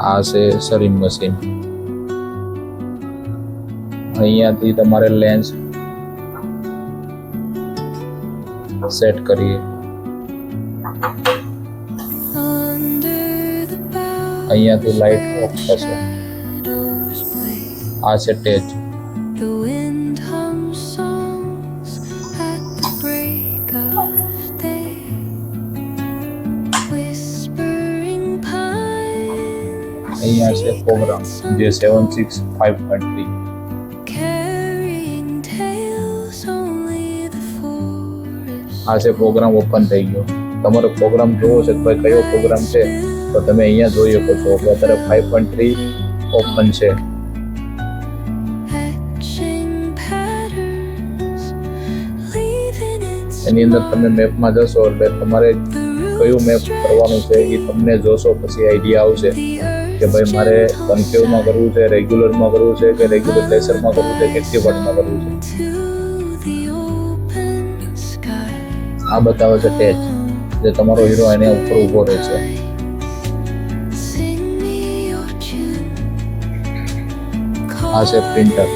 આ છે સરીમ મશીન. અહીંયાથી તમારે લેન્સ સેટ કરીએ. અહીંયાથી લાઇટ ઓફ થશે. આ છે ટેચ. અહીંયા છે પ્રોગ્રામ જે 765.3. આ છે પ્રોગ્રામ ઓપન થઈ ગયો. તમારો પ્રોગ્રામ જોવો છે ભાઈ કયો પ્રોગ્રામ છે તો તમે અહીંયા જોઈ શકો છો કે અત્યારે 5.3 ઓપન છે. એની અંદર તમે મેપમાં જશો એટલે તમારે કયું મેપ કરવાનું છે એ તમને જોશો પછી આઈડિયા આવશે કે ભાઈ મારે કન્કેવમાં કરવું છે, રેગ્યુલરમાં કરવું છે કે રેગ્યુલર લેસરમાં કરવું છે કે એક્ટિવમાં કરવું છે. આ બતાવે છે ટેચ જે તમારો હીરો એના ઉપર ઊભો રહે છે. આ છે પ્રિન્ટર.